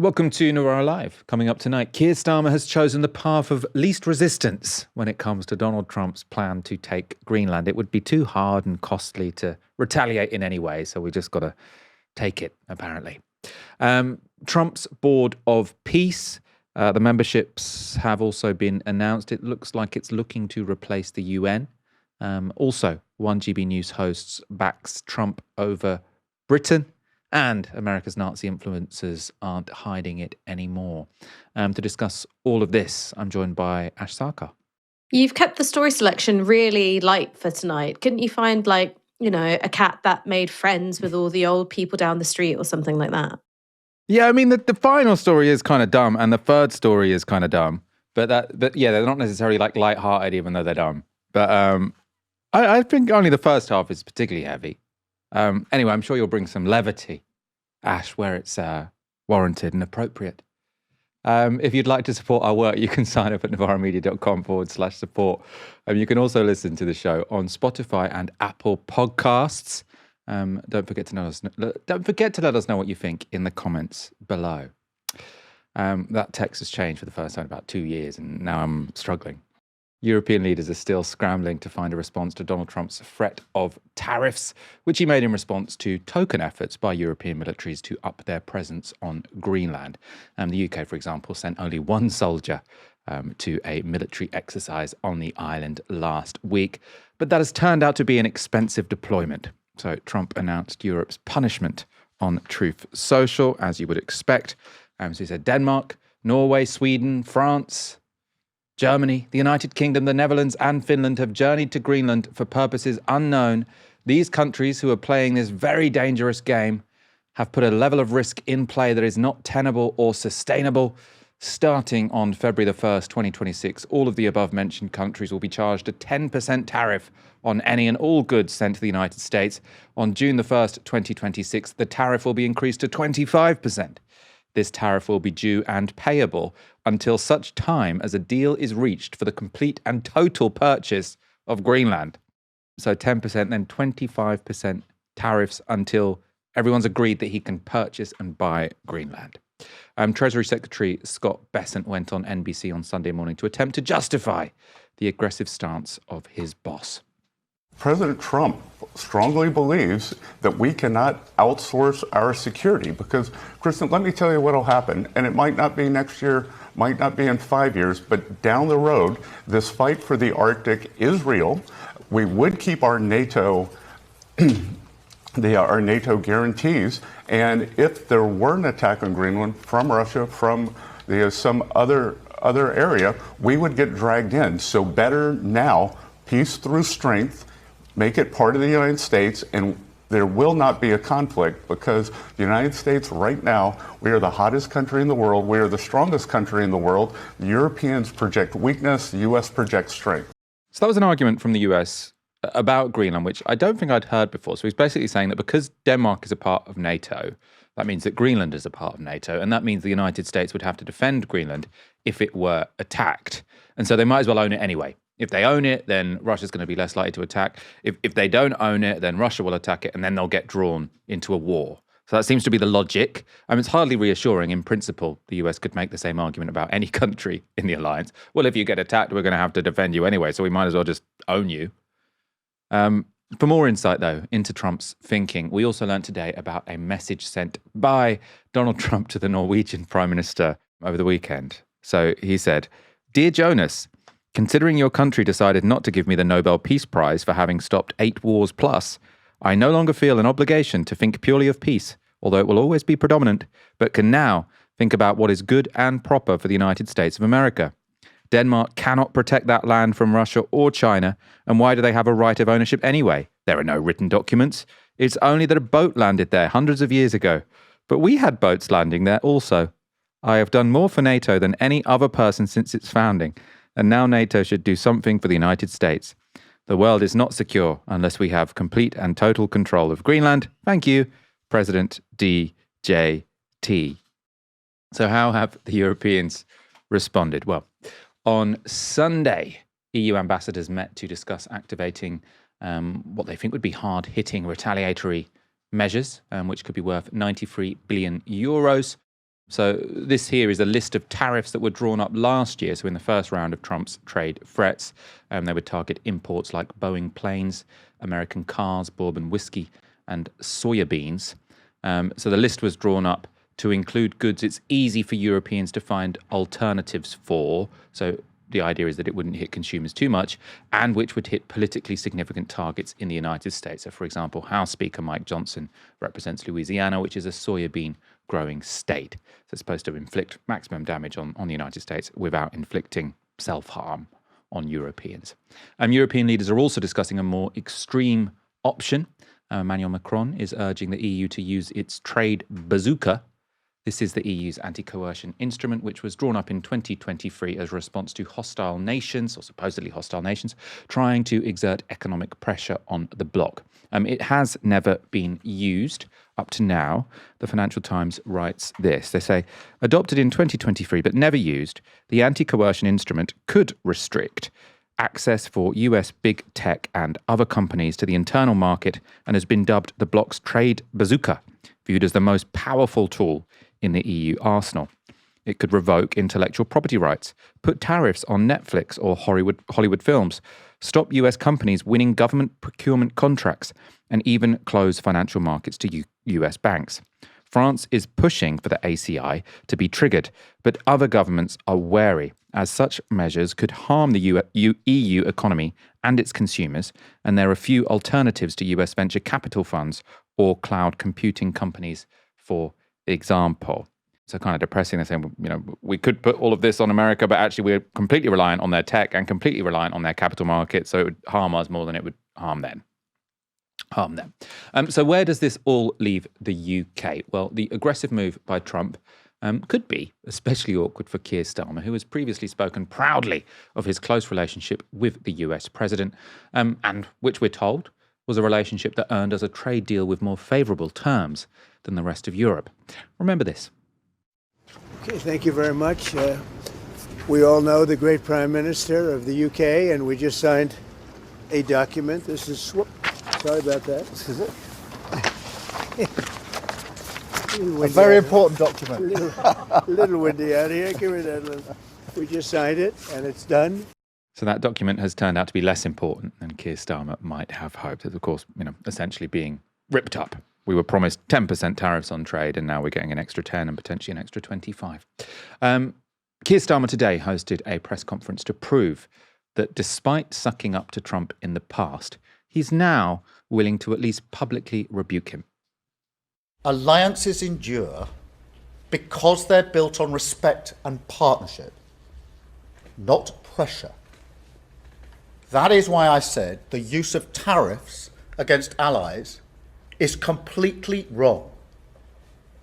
Welcome to Novara Live. Coming up tonight, Keir Starmer has chosen the path of least resistance when it comes to Donald Trump's plan to take Greenland. It would be too hard and costly to retaliate in any way, so we just got to take it, apparently. Trump's Board of Peace, the memberships have also been announced. It looks like it's looking to replace the UN. Also, 1GB News hosts backs Trump over Britain. And America's Nazi influencers aren't hiding it anymore. To discuss all of this, I'm joined by Ash Sarkar. You've kept the story selection really light for tonight. Couldn't you find, a cat that made friends with all the old people down the street or something like that? Yeah, I mean, the final story is kind of dumb, and the third story is kind of dumb. But they're not necessarily lighthearted, even though they're dumb. But I think only the first half is particularly heavy. Anyway, I'm sure you'll bring some levity, Ash, where it's warranted and appropriate. If you'd like to support our work, you can sign up at novaramedia.com/support. You can also listen to the show on Spotify and Apple Podcasts. Don't forget to let us know what you think in the comments below. That text has changed for the first time in about 2 years, and now I'm struggling. European leaders are still scrambling to find a response to Donald Trump's threat of tariffs, which he made in response to token efforts by European militaries to up their presence on Greenland. The UK, for example, sent only one soldier to a military exercise on the island last week. But that has turned out to be an expensive deployment. So Trump announced Europe's punishment on Truth Social, as you would expect. So he said Denmark, Norway, Sweden, France, Germany, the United Kingdom, the Netherlands and Finland have journeyed to Greenland for purposes unknown. These countries who are playing this very dangerous game have put a level of risk in play that is not tenable or sustainable. Starting on February the 1st, 2026, all of the above-mentioned countries will be charged a 10% tariff on any and all goods sent to the United States. On June the 1st, 2026, the tariff will be increased to 25%. This tariff will be due and payable until such time as a deal is reached for the complete and total purchase of Greenland. So 10%, then 25% tariffs until everyone's agreed that he can purchase and buy Greenland. Treasury Secretary Scott Bessent went on NBC on Sunday morning to attempt to justify the aggressive stance of his boss. President Trump strongly believes that we cannot outsource our security because, Kristen, let me tell you what will happen, and it might not be next year, might not be in 5 years, but down the road, this fight for the Arctic is real. We would keep our NATO our NATO guarantees, and if there were an attack on Greenland from Russia, from some other area, we would get dragged in. So better now, peace through strength, make it part of the United States, and there will not be a conflict because the United States right now, we are the hottest country in the world. We are the strongest country in the world. The Europeans project weakness. The U.S. projects strength. So that was an argument from the US about Greenland, which I don't think I'd heard before. So he's basically saying that because Denmark is a part of NATO, that means that Greenland is a part of NATO, and that means the United States would have to defend Greenland if it were attacked. And so they might as well own it anyway. If they own it, then Russia's going to be less likely to attack. If they don't own it, then Russia will attack it, and then they'll get drawn into a war. So that seems to be the logic. I mean, it's hardly reassuring. In principle, the US could make the same argument about any country in the alliance. Well, if you get attacked, we're going to have to defend you anyway, so we might as well just own you. For more insight, though, into Trump's thinking, we also learned today about a message sent by Donald Trump to the Norwegian Prime Minister over the weekend. So he said, "Dear Jonas, considering your country decided not to give me the Nobel Peace Prize for having stopped 8 wars plus, I no longer feel an obligation to think purely of peace, although it will always be predominant, but can now think about what is good and proper for the United States of America. Denmark cannot protect that land from Russia or China, and why do they have a right of ownership anyway? There are no written documents. It's only that a boat landed there hundreds of years ago. But we had boats landing there also. I have done more for NATO than any other person since its founding, and now NATO should do something for the United States. The world is not secure unless we have complete and total control of Greenland. Thank you, President DJT." So how have the Europeans responded? Well, on Sunday, EU ambassadors met to discuss activating what they think would be hard-hitting retaliatory measures, which could be worth 93 billion euros. So this here is a list of tariffs that were drawn up last year. So in the first round of Trump's trade threats, they would target imports like Boeing planes, American cars, bourbon whiskey, and soya beans. So the list was drawn up to include goods it's easy for Europeans to find alternatives for. So the idea is that it wouldn't hit consumers too much, and which would hit politically significant targets in the United States. So, for example, House Speaker Mike Johnson represents Louisiana, which is a soya bean growing state. So it's supposed to inflict maximum damage on the United States without inflicting self-harm on Europeans. European leaders are also discussing a more extreme option. Emmanuel Macron is urging the EU to use its trade bazooka. This is the EU's anti-coercion instrument, which was drawn up in 2023 as a response to hostile nations, or supposedly hostile nations, trying to exert economic pressure on the bloc. It has never been used up to now. The Financial Times writes this. They say, adopted in 2023 but never used, the anti-coercion instrument could restrict access for US big tech and other companies to the internal market and has been dubbed the bloc's trade bazooka, viewed as the most powerful tool in the EU arsenal. It could revoke intellectual property rights, put tariffs on Netflix or Hollywood films, stop US companies winning government procurement contracts, and even close financial markets to US banks. France is pushing for the ACI to be triggered, but other governments are wary, as such measures could harm the EU economy and its consumers, and there are few alternatives to US venture capital funds or cloud computing companies, for example. So kind of depressing. They're saying, we could put all of this on America, but actually we're completely reliant on their tech and completely reliant on their capital markets, so it would harm us more than it would harm them. So where does this all leave the UK? Well, the aggressive move by Trump could be especially awkward for Keir Starmer, who has previously spoken proudly of his close relationship with the US president, and which we're told was a relationship that earned us a trade deal with more favourable terms than the rest of Europe. Remember this. Okay, thank you very much. We all know the great Prime Minister of the UK, and we just signed a document. This is, sorry about that. This is it. A very important document. Little windy out here. Give me that. We just signed it, and it's done. So that document has turned out to be less important than Keir Starmer might have hoped. It's, of course, essentially being ripped up. We were promised 10% tariffs on trade, and now we're getting an extra 10 and potentially an extra 25. Keir Starmer today hosted a press conference to prove that despite sucking up to Trump in the past, he's now willing to at least publicly rebuke him. Alliances endure because they're built on respect and partnership, not pressure. That is why I said the use of tariffs against allies is completely wrong.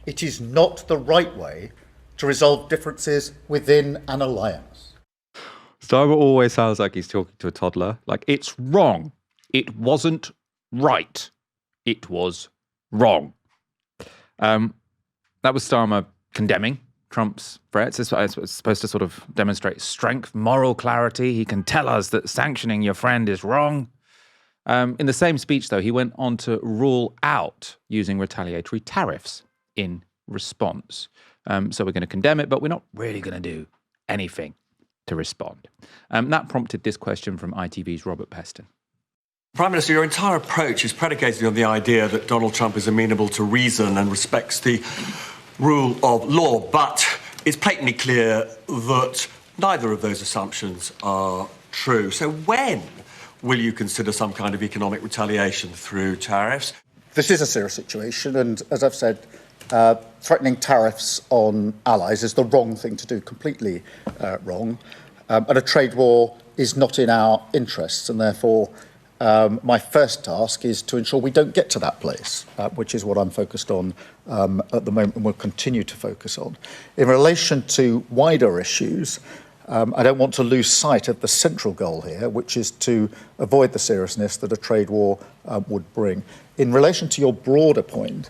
It is not the right way to resolve differences within an alliance. Starmer always sounds like he's talking to a toddler. Like, it's wrong. It wasn't right. It was wrong. That was Starmer condemning Trump's threats. It's supposed to sort of demonstrate strength, moral clarity. He can tell us that sanctioning your friend is wrong. In the same speech, though, he went on to rule out using retaliatory tariffs in response. So we're going to condemn it, but we're not really going to do anything to respond. That prompted this question from ITV's Robert Peston. Prime Minister, your entire approach is predicated on the idea that Donald Trump is amenable to reason and respects the rule of law, but it's patently clear that neither of those assumptions are true. So when will you consider some kind of economic retaliation through tariffs? This is a serious situation, and as I've said, threatening tariffs on allies is the wrong thing to do, completely wrong. And a trade war is not in our interests, and therefore my first task is to ensure we don't get to that place, which is what I'm focused on at the moment and will continue to focus on. In relation to wider issues, I don't want to lose sight of the central goal here, which is to avoid the seriousness that a trade war would bring. In relation to your broader point,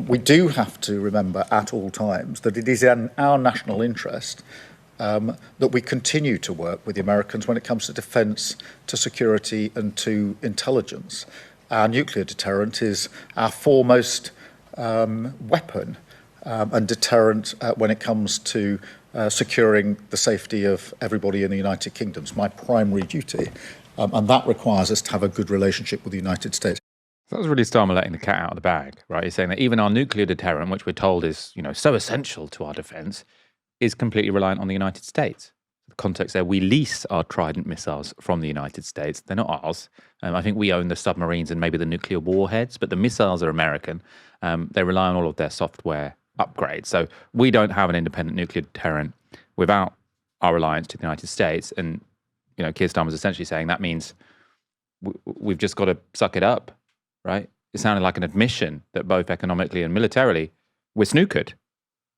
we do have to remember at all times that it is in our national interest that we continue to work with the Americans when it comes to defence, to security and to intelligence. Our nuclear deterrent is our foremost weapon and deterrent when it comes to securing the safety of everybody in the United Kingdom. It's my primary duty, and that requires us to have a good relationship with the United States. That was really Starmer letting the cat out of the bag, right? He's saying that even our nuclear deterrent, which we're told is, so essential to our defence, is completely reliant on the United States. The context there, we lease our Trident missiles from the United States. They're not ours. I think we own the submarines and maybe the nuclear warheads, but the missiles are American. They rely on all of their software upgrades. So we don't have an independent nuclear deterrent without our reliance to the United States. And, Keir Starmer's essentially saying that means we've just got to suck it up, right? It sounded like an admission that both economically and militarily we're snookered.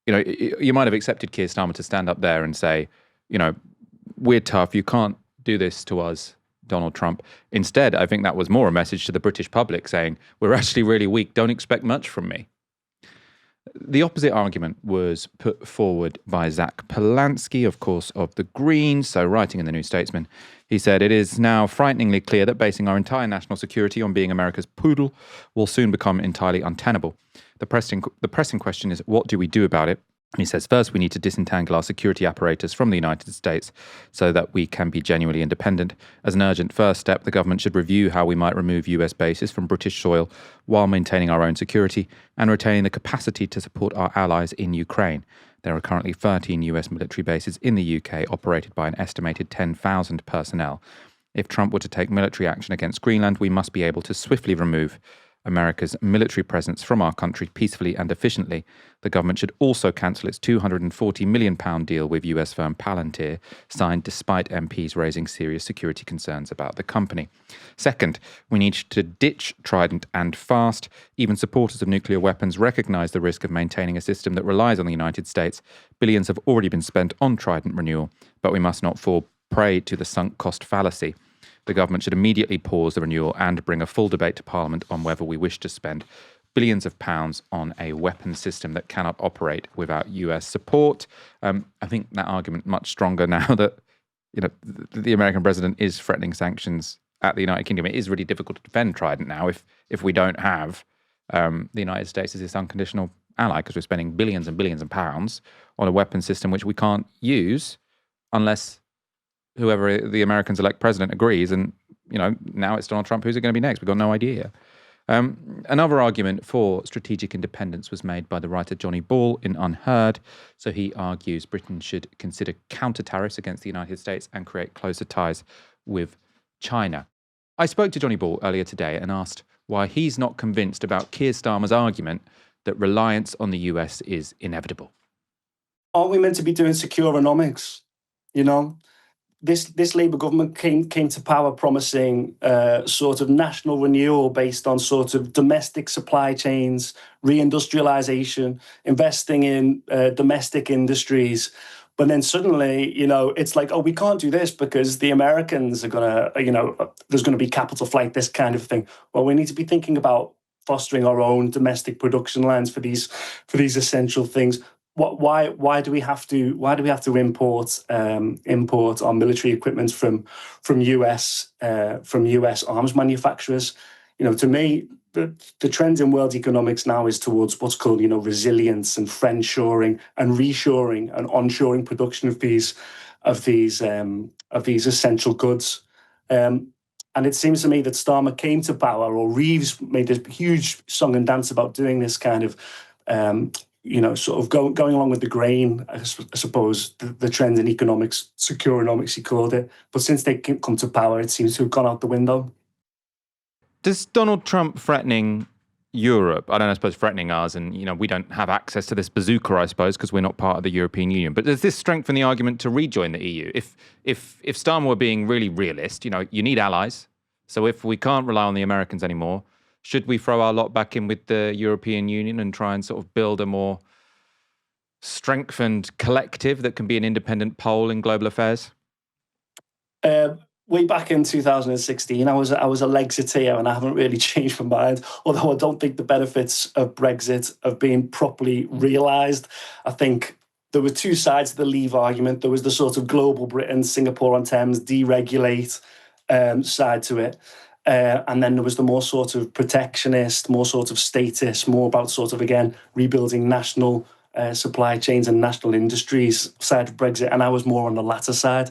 You might have accepted Keir Starmer to stand up there and say, we're tough, you can't do this to us, Donald Trump. Instead, I think that was more a message to the British public saying, we're actually really weak, don't expect much from me. The opposite argument was put forward by Zach Polanski, of course, of the Greens. So writing in the New Statesman, he said, it is now frighteningly clear that basing our entire national security on being America's poodle will soon become entirely untenable. The pressing question is, what do we do about it? He says, first, we need to disentangle our security apparatus from the United States so that we can be genuinely independent. As an urgent first step, the government should review how we might remove US bases from British soil while maintaining our own security and retaining the capacity to support our allies in Ukraine. There are currently 13 US military bases in the UK operated by an estimated 10,000 personnel. If Trump were to take military action against Greenland, we must be able to swiftly remove America's military presence from our country peacefully and efficiently. The government should also cancel its £240 million deal with US firm Palantir, signed despite MPs raising serious security concerns about the company. Second, we need to ditch Trident and fast. Even supporters of nuclear weapons recognise the risk of maintaining a system that relies on the United States. Billions have already been spent on Trident renewal, but we must not fall prey to the sunk cost fallacy. The government should immediately pause the renewal and bring a full debate to Parliament on whether we wish to spend billions of pounds on a weapon system that cannot operate without US support. I think that argument much stronger now that the American president is threatening sanctions at the United Kingdom. It is really difficult to defend Trident now if we don't have the United States as this unconditional ally, because we're spending billions and billions of pounds on a weapon system which we can't use unless whoever the Americans elect president agrees. And, now it's Donald Trump. Who's it going to be next? We've got no idea. Another argument for strategic independence was made by the writer Jonny in Unheard. So he argues Britain should consider counter tariffs against the United States and create closer ties with China. I spoke to Jonny earlier today and asked why he's not convinced about Keir Starmer's argument that reliance on the US is inevitable. Aren't we meant to be doing secureonomics? This Labour government came to power promising sort of national renewal based on sort of domestic supply chains, reindustrialisation, investing in domestic industries. But then suddenly, it's like, we can't do this because the Americans are going to, there's going to be capital flight, this kind of thing. Well, we need to be thinking about fostering our own domestic production lines for these essential things. Why do we have to import our military equipment from US arms manufacturers? To me, the trend in world economics now is towards what's called resilience and friendshoring and reshoring and onshoring production of these essential goods. And it seems to me that Starmer came to power, or Reeves made a huge song and dance about doing this kind of sort of going along with the grain, I suppose, the trend in economics, secureonomics, he called it. But since they come to power, it seems to have gone out the window. Does Donald Trump threatening Europe, I suppose threatening us, and we don't have access to this bazooka, I suppose, because we're not part of the European Union, but does this strengthen the argument to rejoin the EU? If Starmer were being really realist, you need allies. So if we can't rely on the Americans anymore, should we throw our lot back in with the European Union and try and sort of build a more strengthened collective that can be an independent pole in global affairs? Way back in 2016, I was a Lexiteer, and I haven't really changed my mind, although I don't think the benefits of Brexit have been properly realised. I think there were two sides to the Leave argument. There was the sort of global Britain, Singapore on Thames, deregulate side to it. And then there was the more sort of protectionist, more sort of statist, more about sort of, again, rebuilding national supply chains and national industries side of Brexit. And I was more on the latter side.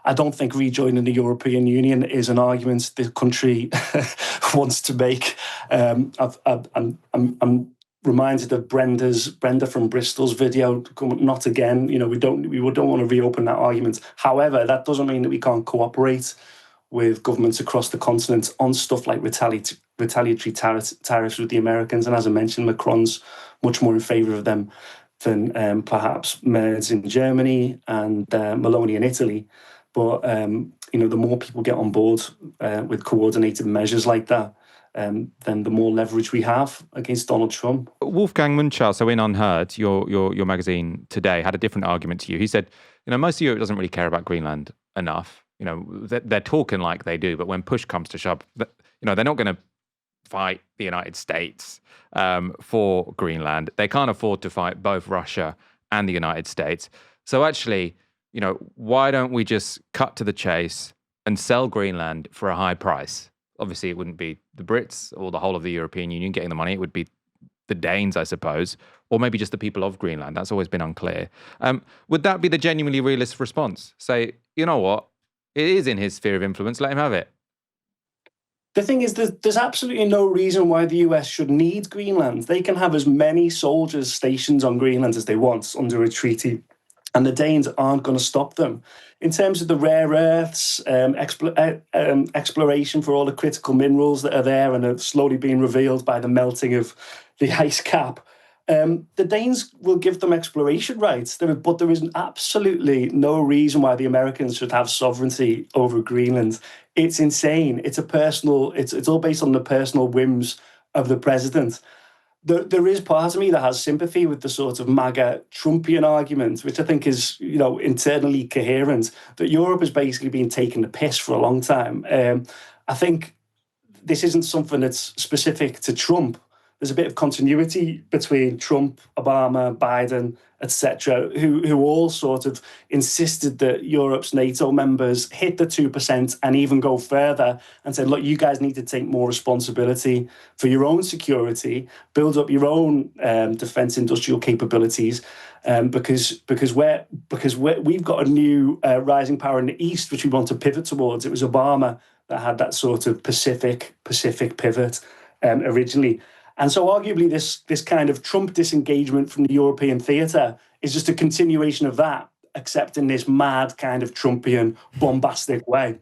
I don't think rejoining the European Union is an argument the country wants to make. I'm reminded of Brenda from Bristol's video, not again. We don't want to reopen that argument. However, that doesn't mean that we can't cooperate with governments across the continent on stuff like retaliatory tariffs with the Americans. And as I mentioned, Macron's much more in favour of them than perhaps Merz in Germany and Meloni in Italy. But, the more people get on board with coordinated measures like that, then the more leverage we have against Donald Trump. Wolfgang Munchau, so in Unheard, your magazine today, had a different argument to you. He said, most of Europe doesn't really care about Greenland enough. They're talking like they do, but when push comes to shove, they're not going to fight the United States for Greenland. They can't afford to fight both Russia and the United States. So actually, why don't we just cut to the chase and sell Greenland for a high price? Obviously, it wouldn't be the Brits or the whole of the European Union getting the money. It would be the Danes, I suppose, or maybe just the people of Greenland. That's always been unclear. Would that be the genuinely realist response? Say, you know what? It is in his sphere of influence. Let him have it. The thing is, there's absolutely no reason why the US should need Greenland. They can have as many soldiers stationed on Greenland as they want under a treaty, and the Danes aren't going to stop them. In terms of the rare earths, exploration for all the critical minerals that are there and are slowly being revealed by the melting of the ice cap, the Danes will give them exploration rights, but there is absolutely no reason why the Americans should have sovereignty over Greenland. It's insane. It's all based on the personal whims of the president. There is part of me that has sympathy with the sort of MAGA Trumpian argument, which I think is, internally coherent, that Europe has basically been taking the piss for a long time. I think this isn't something that's specific to Trump. There's a bit of continuity between Trump, Obama, Biden, etc., who all sort of insisted that Europe's NATO members hit the 2% and even go further and said, look, you guys need to take more responsibility for your own security, build up your own defence industrial capabilities, because we've got a new rising power in the East, which we want to pivot towards. It was Obama that had that sort of Pacific pivot originally. And so arguably this kind of Trump disengagement from the European theatre is just a continuation of that, except in this mad kind of Trumpian, bombastic way.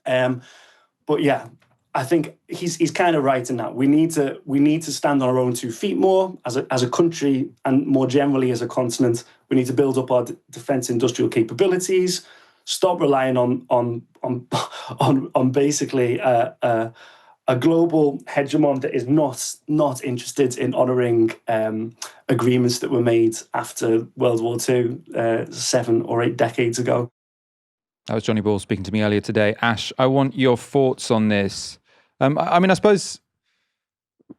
But yeah, I think he's kind of right in that. We need to stand on our own 2 feet more as a country, and more generally as a continent. We need to build up our defence industrial capabilities, stop relying on basically a global hegemon that is not interested in honouring agreements that were made after World War II 7 or 8 decades ago. That was Jonny Ball speaking to me earlier today. Ash, I want your thoughts on this. I suppose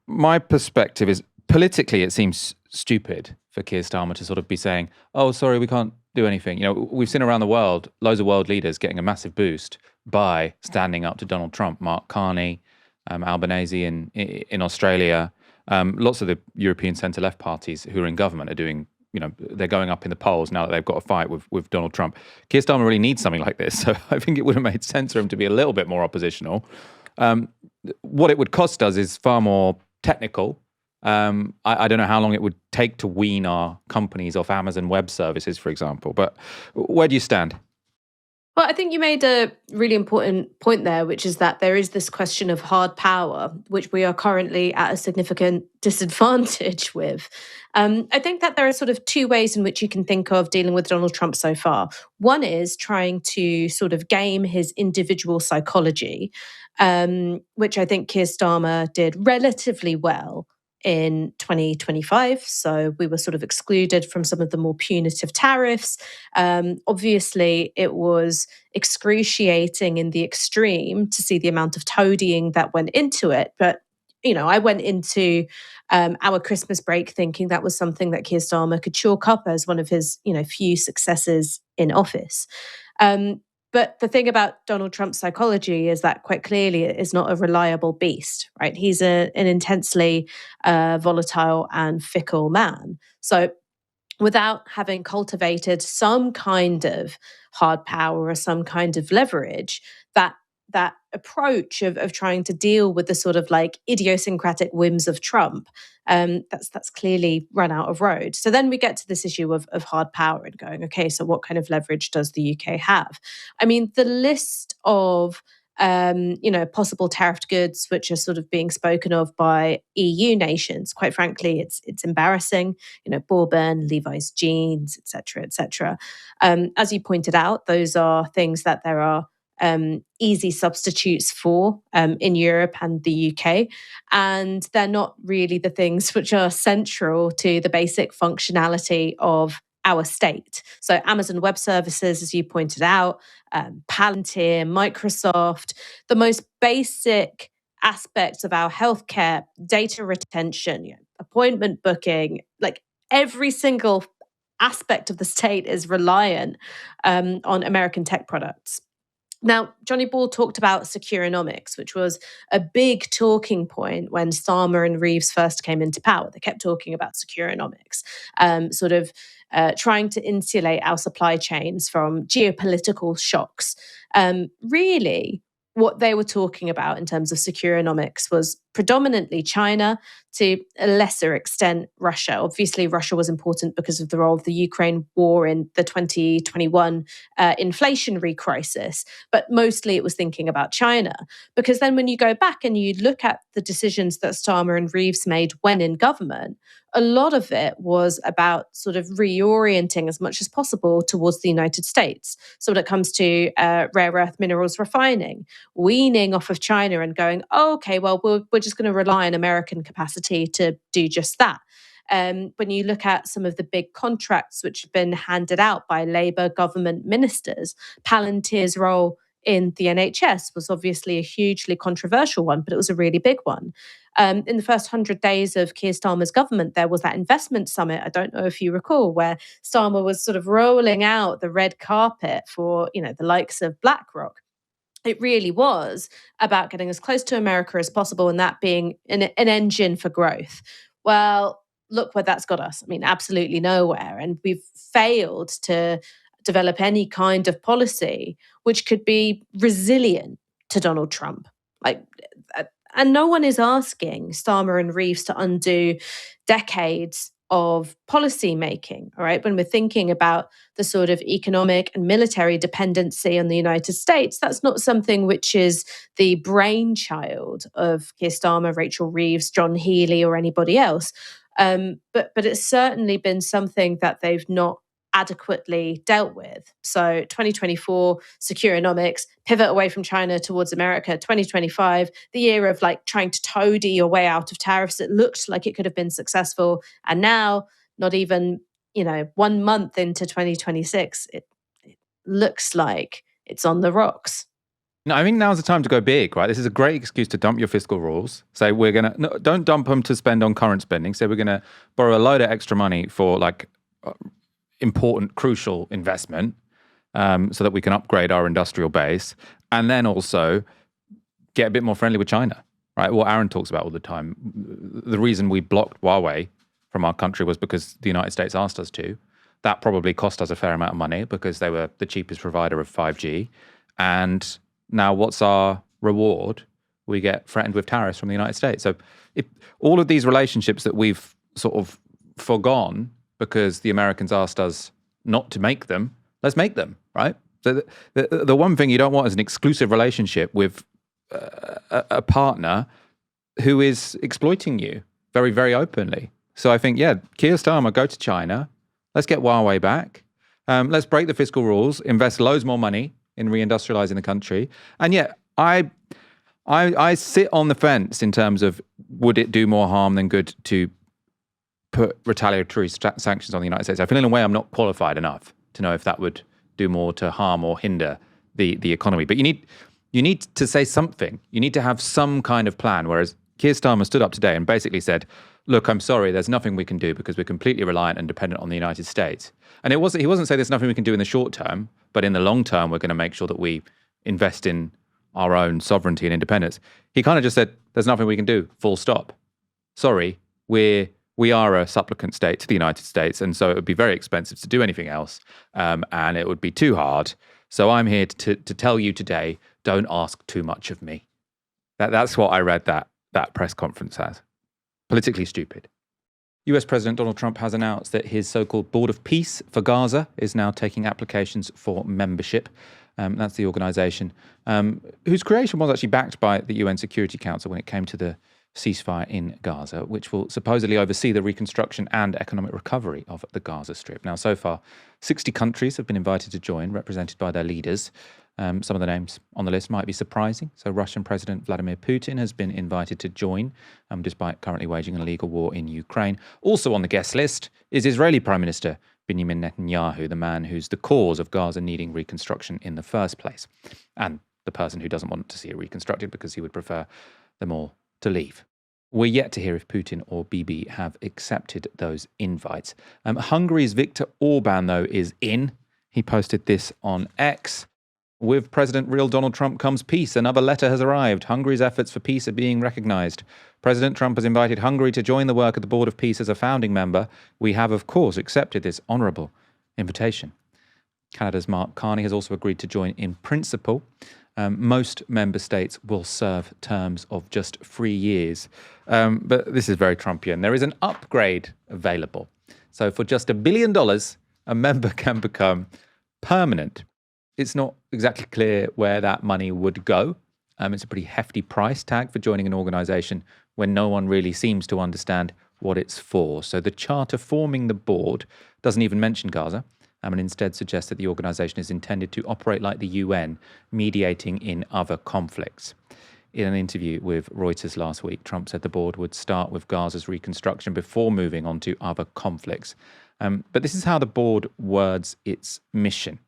my perspective is, politically it seems stupid for Keir Starmer to sort of be saying, oh, sorry, we can't do anything. We've seen around the world, loads of world leaders getting a massive boost by standing up to Donald Trump. Mark Carney, Albanese in Australia, lots of the European centre-left parties who are in government are doing, they're going up in the polls now that they've got a fight with Donald Trump. Keir Starmer really needs something like this, so I think it would have made sense for him to be a little bit more oppositional. What it would cost us is far more technical. I don't know how long it would take to wean our companies off Amazon Web Services, for example, but where do you stand? Well, I think you made a really important point there, which is that there is this question of hard power, which we are currently at a significant disadvantage with. I think that there are sort of 2 ways in which you can think of dealing with Donald Trump so far. One is trying to sort of game his individual psychology, which I think Keir Starmer did relatively well in 2025. So we were sort of excluded from some of the more punitive tariffs. Obviously, it was excruciating in the extreme to see the amount of toadying that went into it. But, I went into our Christmas break thinking that was something that Keir Starmer could chalk up as one of his, few successes in office. But the thing about Donald Trump's psychology is that quite clearly it is not a reliable beast, right? He's an intensely volatile and fickle man. So without having cultivated some kind of hard power or some kind of leverage, that approach of trying to deal with the sort of like idiosyncratic whims of Trump, that's clearly run out of road. So then we get to this issue of hard power and going, okay, so what kind of leverage does the UK have? I mean, the list of possible tariffed goods which are sort of being spoken of by EU nations. Quite frankly, it's embarrassing. Bourbon, Levi's jeans, etc., etc. As you pointed out, those are things that there are easy substitutes for in Europe and the UK, and they're not really the things which are central to the basic functionality of our state. So Amazon Web Services, as you pointed out, Palantir, Microsoft, the most basic aspects of our healthcare, data retention, appointment booking, like every single aspect of the state is reliant on American tech products. Now, Jonny Ball talked about securonomics, which was a big talking point when Starmer and Reeves first came into power. They kept talking about securonomics, trying to insulate our supply chains from geopolitical shocks. Really, what they were talking about in terms of securonomics was predominantly China, to a lesser extent Russia. Obviously, Russia was important because of the role of the Ukraine war in the 2021 inflationary crisis, but mostly it was thinking about China. Because then when you go back and you look at the decisions that Starmer and Reeves made when in government, a lot of it was about sort of reorienting as much as possible towards the United States. So when it comes to rare earth minerals refining, weaning off of China and going, oh, okay, well, we're just going to rely on American capacity to do just that. When you look at some of the big contracts which have been handed out by Labour government ministers, Palantir's role in the NHS was obviously a hugely controversial one, but it was a really big one. In the first 100 days of Keir Starmer's government, there was that investment summit, I don't know if you recall, where Starmer was sort of rolling out the red carpet for, the likes of BlackRock. It really was about getting as close to America as possible and that being an engine for growth. Well, look where that's got us. I mean, absolutely nowhere. And we've failed to develop any kind of policy which could be resilient to Donald Trump. And no one is asking Starmer and Reeves to undo decades of policy making, all right? When we're thinking about the sort of economic and military dependency on the United States, that's not something which is the brainchild of Keir Starmer, Rachel Reeves, John Healey, or anybody else. But it's certainly been something that they've not adequately dealt with. So 2024, securonomics, pivot away from China towards America. 2025, the year of trying to toady your way out of tariffs. It looked like it could have been successful. And now, not even, 1 month into 2026, it looks like it's on the rocks. No, I think now's the time to go big, right? This is a great excuse to dump your fiscal rules. Say don't dump them to spend on current spending. Say we're going to borrow a load of extra money for important, crucial investment so that we can upgrade our industrial base and then also get a bit more friendly with China, right? What Aaron talks about all the time. The reason we blocked Huawei from our country was because the United States asked us to. That probably cost us a fair amount of money because they were the cheapest provider of 5G. And now what's our reward? We get threatened with tariffs from the United States. So all of these relationships that we've sort of forgone because the Americans asked us not to make them, let's make them, right? So the one thing you don't want is an exclusive relationship with a partner who is exploiting you very, very openly. So I think, Keir Starmer, go to China. Let's get Huawei back. Let's break the fiscal rules, invest loads more money in reindustrializing the country. And yet, I sit on the fence in terms of would it do more harm than good to put retaliatory sanctions on the United States. I feel in a way I'm not qualified enough to know if that would do more to harm or hinder the economy. But you need to say something. You need to have some kind of plan. Whereas Keir Starmer stood up today and basically said, look, I'm sorry, there's nothing we can do because we're completely reliant and dependent on the United States. And he wasn't saying there's nothing we can do in the short term, but in the long term, we're going to make sure that we invest in our own sovereignty and independence. He kind of just said, there's nothing we can do, full stop. Sorry, we are a supplicant state to the United States, and so it would be very expensive to do anything else, and it would be too hard. So I'm here to tell you today, don't ask too much of me. That's what I read that press conference as. Politically stupid. US President Donald Trump has announced that his so-called Board of Peace for Gaza is now taking applications for membership. That's the organisation whose creation was actually backed by the UN Security Council when it came to the ceasefire in Gaza, which will supposedly oversee the reconstruction and economic recovery of the Gaza Strip. Now, so far, 60 countries have been invited to join, represented by their leaders. Some of the names on the list might be surprising. So Russian President Vladimir Putin has been invited to join, despite currently waging an illegal war in Ukraine. Also on the guest list is Israeli Prime Minister Benjamin Netanyahu, the man who's the cause of Gaza needing reconstruction in the first place, and the person who doesn't want to see it reconstructed because he would prefer them all to leave. We're yet to hear if Putin or Bibi have accepted those invites. Hungary's Viktor Orban, though, is in. He posted this on X. With President real Donald Trump comes peace. Another letter has arrived. Hungary's efforts for peace are being recognised. President Trump has invited Hungary to join the work of the Board of Peace as a founding member. We have, of course, accepted this honourable invitation. Canada's Mark Carney has also agreed to join in principle. Most member states will serve terms of just 3 years. But this is very Trumpian. There is an upgrade available. So for just $1 billion, a member can become permanent. It's not exactly clear where that money would go. It's a pretty hefty price tag for joining an organisation when no one really seems to understand what it's for. So the charter forming the board doesn't even mention Gaza, and instead suggests that the organisation is intended to operate like the UN, mediating in other conflicts. In an interview with Reuters last week, Trump said the board would start with Gaza's reconstruction before moving on to other conflicts. But this is how the board words its mission.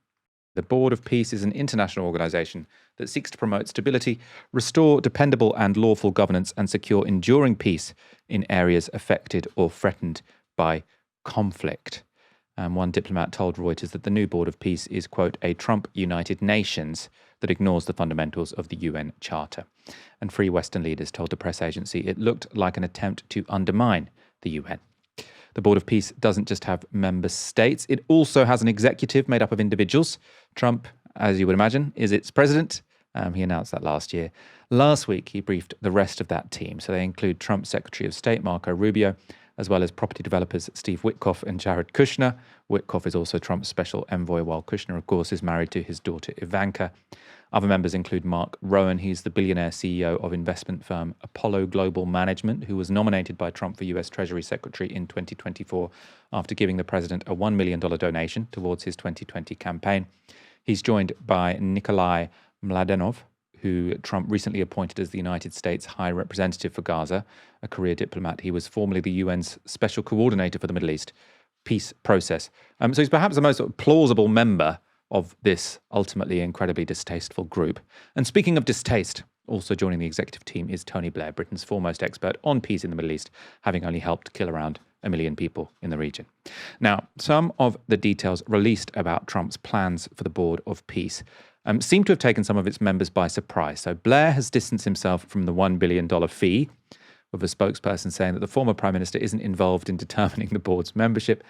The Board of Peace is an international organisation that seeks to promote stability, restore dependable and lawful governance, and secure enduring peace in areas affected or threatened by conflict. One diplomat told Reuters that the new Board of Peace is, quote, a Trump United Nations that ignores the fundamentals of the UN Charter. And 3 Western leaders told the press agency it looked like an attempt to undermine the UN. The Board of Peace doesn't just have member states, it also has an executive made up of individuals. Trump, as you would imagine, is its president. He announced that last year. Last week, he briefed the rest of that team. So they include Trump's Secretary of State, Marco Rubio, as well as property developers Steve Witkoff and Jared Kushner. Witkoff is also Trump's special envoy, while Kushner, of course, is married to his daughter Ivanka. Other members include Mark Rowan. He's the billionaire CEO of investment firm Apollo Global Management, who was nominated by Trump for US Treasury Secretary in 2024 after giving the president a $1 million donation towards his 2020 campaign. He's joined by Nikolai Mladenov, who Trump recently appointed as the United States High Representative for Gaza, a career diplomat. He was formerly the UN's Special Coordinator for the Middle East peace process. So he's perhaps the most plausible member of this ultimately incredibly distasteful group. And speaking of distaste, also joining the executive team is Tony Blair, Britain's foremost expert on peace in the Middle East, having only helped kill around 1 million people in the region. Now, some of the details released about Trump's plans for the Board of Peace seem to have taken some of its members by surprise. So Blair has distanced himself from the $1 billion fee, with a spokesperson saying that the former prime minister isn't involved in determining the board's membership.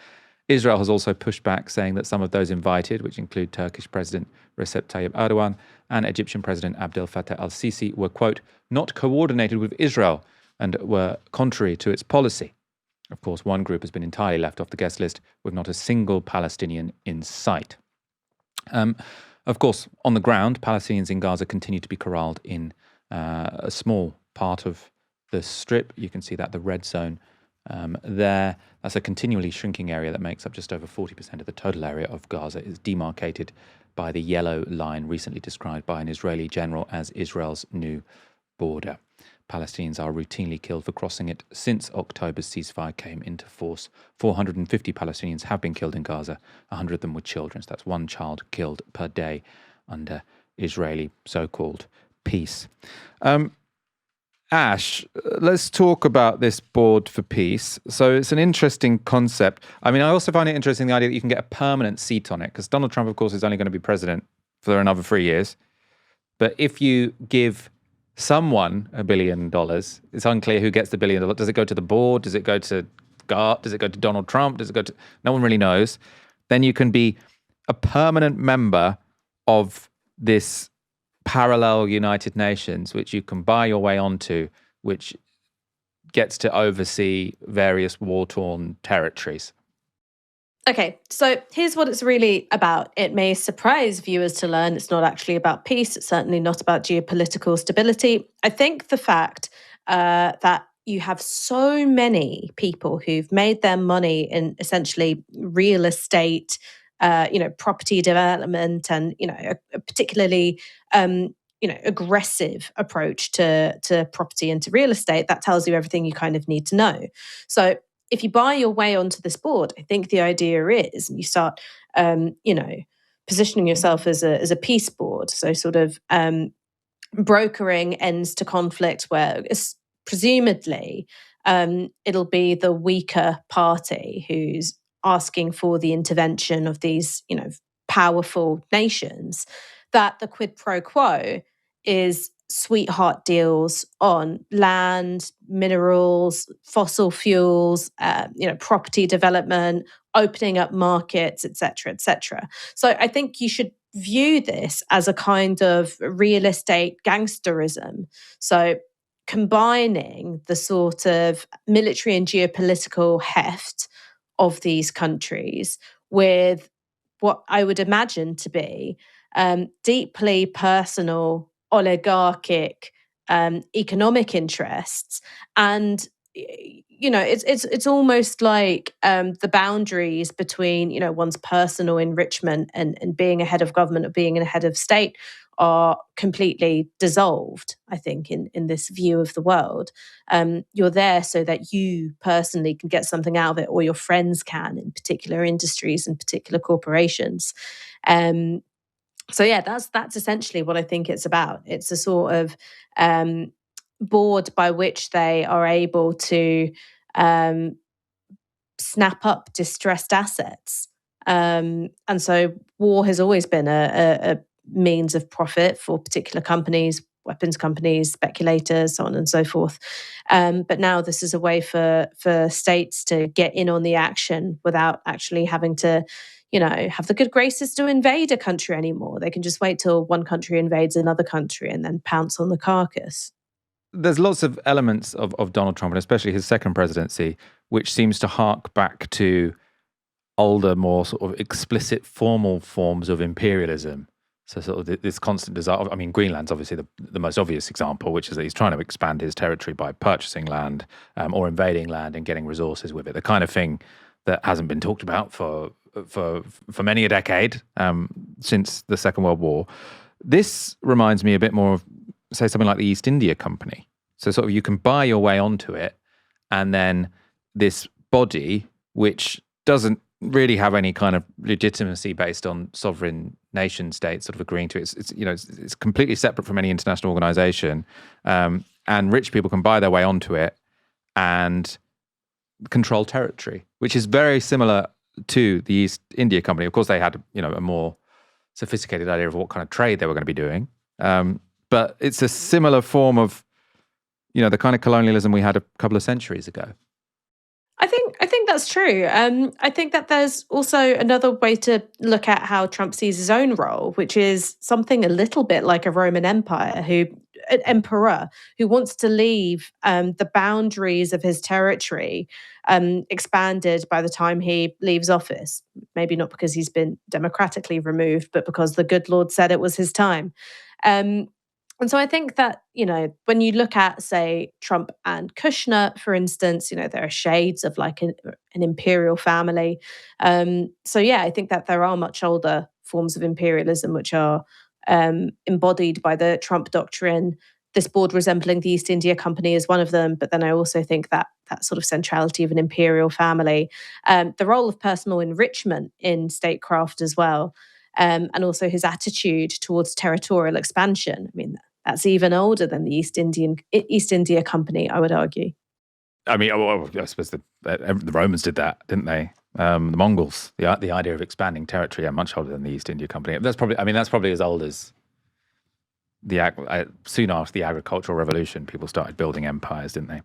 Israel has also pushed back, saying that some of those invited, which include Turkish President Recep Tayyip Erdogan and Egyptian President Abdel Fattah al-Sisi, were, quote, not coordinated with Israel and were contrary to its policy. Of course, one group has been entirely left off the guest list, with not a single Palestinian in sight. Of course, on the ground, Palestinians in Gaza continue to be corralled in a small part of the strip. You can see that the red zone there. That's a continually shrinking area that makes up just over 40% of the total area of Gaza. Is demarcated by the yellow line, recently described by an Israeli general as Israel's new border. Palestinians are routinely killed for crossing it since October's ceasefire came into force. 450 Palestinians have been killed in Gaza, 100 of them were children. So that's 1 child killed per day under Israeli so-called peace. Ash, let's talk about this board for peace. So it's an interesting concept. I mean, I also find it interesting, the idea that you can get a permanent seat on it, because Donald Trump, of course, is only going to be president for another 3 years. But if you give someone $1 billion, it's unclear who gets the $1 billion. Does it go to the board? Does it go to Does it go to Donald Trump? Does it go to... No one really knows. Then you can be a permanent member of this parallel United Nations, which you can buy your way onto, which gets to oversee various war-torn territories. Okay, so here's what it's really about. It may surprise viewers to learn it's not actually about peace. It's certainly not about geopolitical stability. I think the fact that you have so many people who've made their money in essentially real estate, property development, and a particularly aggressive approach to property and to real estate, that tells you everything you kind of need to know. So if you buy your way onto this board, I think the idea is, and you start, positioning yourself as a peace board, so sort of brokering ends to conflict, where presumably it'll be the weaker party who's asking for the intervention of these, powerful nations, that the quid pro quo is sweetheart deals on land, minerals, fossil fuels, property development, opening up markets, etc., etc. So I think you should view this as a kind of real estate gangsterism. So combining the sort of military and geopolitical heft of these countries with what I would imagine to be deeply personal, oligarchic, economic interests, and it's almost like the boundaries between one's personal enrichment and being a head of government or being a head of state are completely dissolved, I think, in this view of the world. You're there so that you personally can get something out of it, or your friends can, in particular industries and particular corporations. So yeah, that's essentially what I think it's about. It's a sort of board by which they are able to snap up distressed assets. And so war has always been a means of profit for particular companies, weapons companies, speculators, so on and so forth. But now this is a way for states to get in on the action without actually having to have the good graces to invade a country anymore. They can just wait till one country invades another country and then pounce on the carcass. There's lots of elements of Donald Trump, and especially his second presidency, which seems to hark back to older, more sort of explicit formal forms of imperialism. So sort of this constant desire. I mean, Greenland's obviously the most obvious example, which is that he's trying to expand his territory by purchasing land or invading land and getting resources with it. The kind of thing that hasn't been talked about for many a decade, since the Second World War. This reminds me a bit more of, say, something like the East India Company. So sort of you can buy your way onto it, and then this body, which doesn't really have any kind of legitimacy based on sovereign nation states sort of agreeing to it. It's completely separate from any international organization, and rich people can buy their way onto it and control territory, which is very similar to the East India Company. Of course, they had a more sophisticated idea of what kind of trade they were going to be doing, but it's a similar form of the kind of colonialism we had a couple of centuries ago. I think that's true. I think that there's also another way to look at how Trump sees his own role, which is something a little bit like a Roman emperor who wants to leave the boundaries of his territory expanded by the time he leaves office. Maybe not because he's been democratically removed, but because the good Lord said it was his time. And so I think that, when you look at, say, Trump and Kushner, for instance, there are shades of like an imperial family. So yeah, I think that there are much older forms of imperialism which are embodied by the Trump doctrine. This board resembling the East India Company is one of them. But then I also think that sort of centrality of an imperial family, the role of personal enrichment in statecraft as well, and also his attitude towards territorial expansion. I mean, that's even older than the East India Company, I would argue. I mean, I suppose the Romans did that, didn't they? The Mongols, the idea of expanding territory, much older than the East India Company. That's probably as old as soon after the agricultural revolution, people started building empires, didn't they?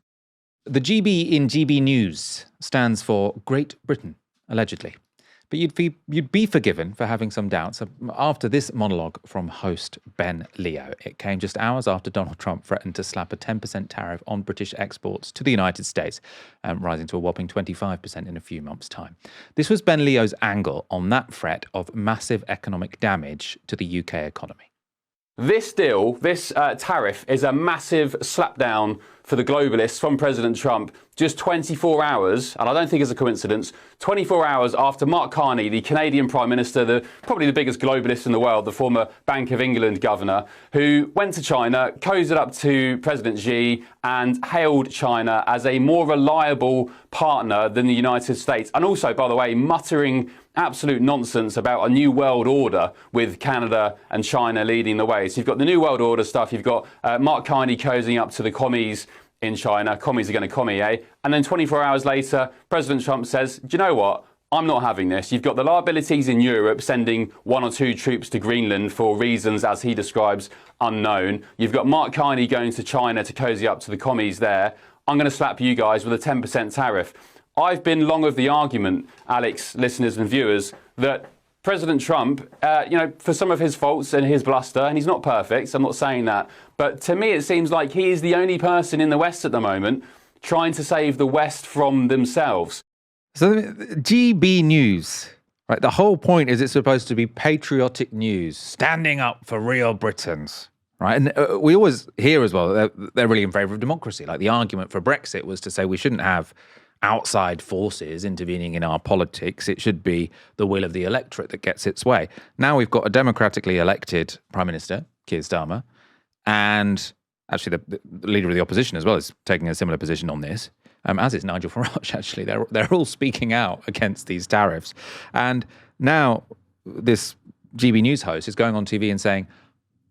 The GB in GB News stands for Great Britain, allegedly. But you'd be forgiven for having some doubts after this monologue from host Ben Leo. It came just hours after Donald Trump threatened to slap a 10% tariff on British exports to the United States, rising to a whopping 25% in a few months' time. This was Ben Leo's angle on that threat of massive economic damage to the UK economy. This deal, this tariff, is a massive slapdown for the globalists from President Trump just 24 hours, and I don't think it's a coincidence, 24 hours after Mark Carney, the Canadian Prime Minister, probably the biggest globalist in the world, the former Bank of England governor, who went to China, cozied up to President Xi and hailed China as a more reliable partner than the United States. And also, by the way, muttering absolute nonsense about a new world order with Canada and China leading the way. So you've got the new world order stuff, you've got Mark Carney cozying up to the commies in China. Commies are going to commie, eh? And then 24 hours later, President Trump says, do you know what? I'm not having this. You've got the liabilities in Europe sending 1 or 2 troops to Greenland for reasons, as he describes, unknown. You've got Mark Carney going to China to cozy up to the commies there. I'm going to slap you guys with a 10% tariff. I've been long of the argument, Alex, listeners and viewers, that President Trump, for some of his faults and his bluster, and he's not perfect, so I'm not saying that, but to me it seems like he is the only person in the West at the moment trying to save the West from themselves. So GB News, right? The whole point is it's supposed to be patriotic news, standing up for real Britons, right? And we always hear as well that they're really in favour of democracy. Like the argument for Brexit was to say we shouldn't have outside forces intervening in our politics. It should be the will of the electorate that gets its way. Now we've got a democratically elected Prime Minister, Keir Starmer, and actually the leader of the opposition as well is taking a similar position on this, as is Nigel Farage, actually. They're all speaking out against these tariffs. And now this GB News host is going on TV and saying,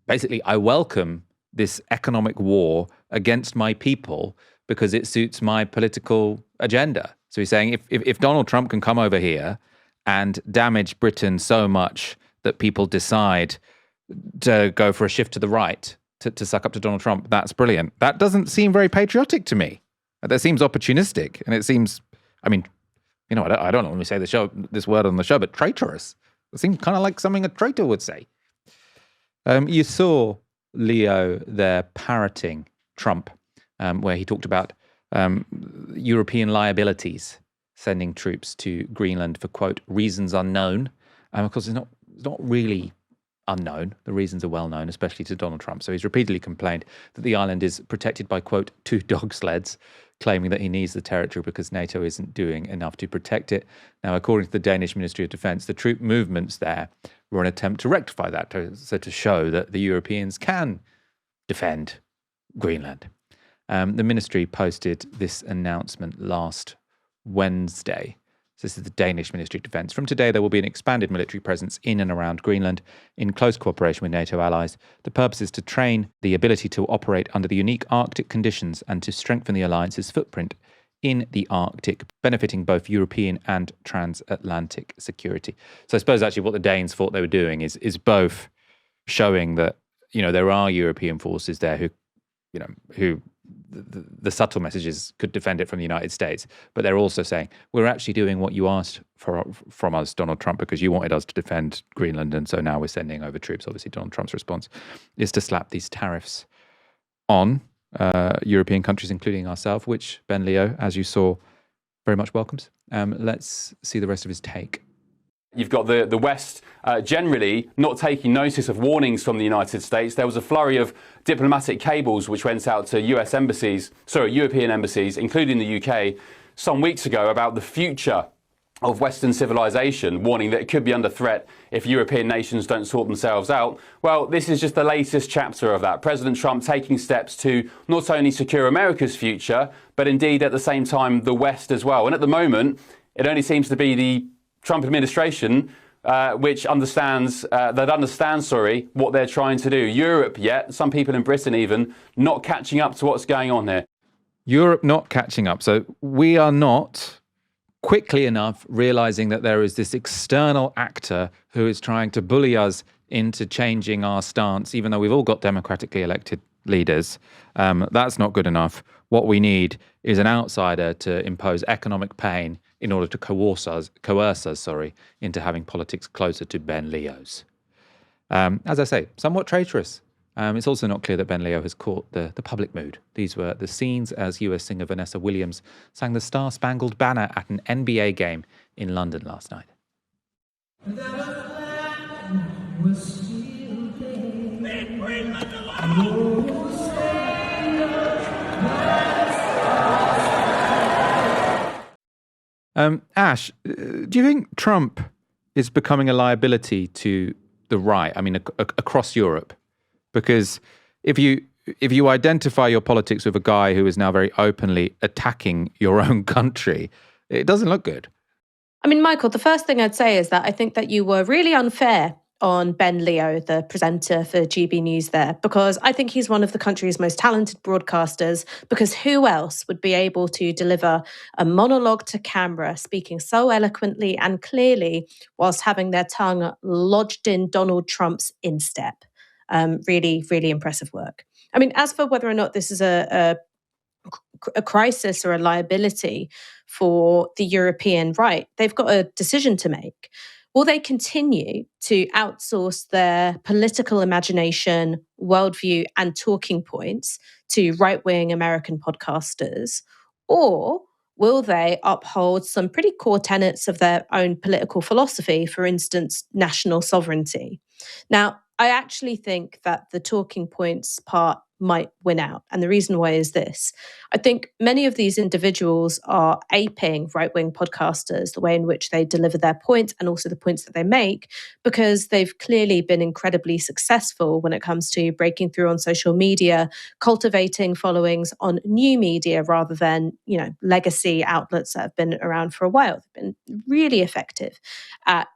basically, I welcome this economic war against my people because it suits my political agenda. So he's saying if Donald Trump can come over here and damage Britain so much that people decide to go for a shift to the right to suck up to Donald Trump, that's brilliant. That doesn't seem very patriotic to me. That seems opportunistic. And it seems, I don't normally say this word on the show, but traitorous. It seems kind of like something a traitor would say. You saw Leo there parroting Trump, where he talked about European liabilities, sending troops to Greenland for, quote, reasons unknown. Of course, it's not really unknown. The reasons are well known, especially to Donald Trump. So he's repeatedly complained that the island is protected by, quote, 2 dog sleds, claiming that he needs the territory because NATO isn't doing enough to protect it. Now, according to the Danish Ministry of Defence, the troop movements there were an attempt to rectify that, to show that the Europeans can defend Greenland. The ministry posted this announcement last Wednesday. So this is the Danish Ministry of Defence. From today, there will be an expanded military presence in and around Greenland in close cooperation with NATO allies. The purpose is to train the ability to operate under the unique Arctic conditions and to strengthen the alliance's footprint in the Arctic, benefiting both European and transatlantic security. So I suppose actually what the Danes thought they were doing is both showing that, there are European forces there who the subtle messages could defend it from the United States, but they're also saying, we're actually doing what you asked from us, Donald Trump, because you wanted us to defend Greenland, and so now we're sending over troops. Obviously, Donald Trump's response is to slap these tariffs on European countries, including ourselves, which Ben Leo, as you saw, very much welcomes. Let's see the rest of his take. You've got the West generally not taking notice of warnings from the United States. There was a flurry of diplomatic cables which went out to European embassies, including the UK, some weeks ago about the future of Western civilization, warning that it could be under threat if European nations don't sort themselves out. Well, this is just the latest chapter of that. President Trump taking steps to not only secure America's future, but indeed at the same time the West as well. And at the moment, it only seems to be the Trump administration which understands what they're trying to do. Europe, yet some people in Britain even not catching up to what's going on here. Europe not catching up. So we are not quickly enough realizing that there is this external actor who is trying to bully us into changing our stance, even though we've all got democratically elected leaders. That's not good enough. What we need is an outsider to impose economic pain in order to coerce us into having politics closer to Ben Leo's. As I say, somewhat traitorous. It's also not clear that Ben Leo has caught the public mood. These were the scenes as US singer Vanessa Williams sang the Star-Spangled Banner at an NBA game in London last night. Ash, do you think Trump is becoming a liability to the right? I mean, across Europe? Because if you identify your politics with a guy who is now very openly attacking your own country, it doesn't look good. I mean, Michael, the first thing I'd say is that I think that you were really unfair on Ben Leo, the presenter for GB News there, because I think he's one of the country's most talented broadcasters, because who else would be able to deliver a monologue to camera, speaking so eloquently and clearly whilst having their tongue lodged in Donald Trump's instep? Really, really impressive work. I mean, as for whether or not this is a crisis or a liability for the European right, they've got a decision to make. Will they continue to outsource their political imagination, worldview, and talking points to right-wing American podcasters? Or will they uphold some pretty core tenets of their own political philosophy, for instance, national sovereignty? Now, I actually think that the talking points part might win out. And the reason why is this. I think many of these individuals are aping right-wing podcasters, the way in which they deliver their points and also the points that they make, because they've clearly been incredibly successful when it comes to breaking through on social media, cultivating followings on new media rather than, legacy outlets that have been around for a while. They've been really effective at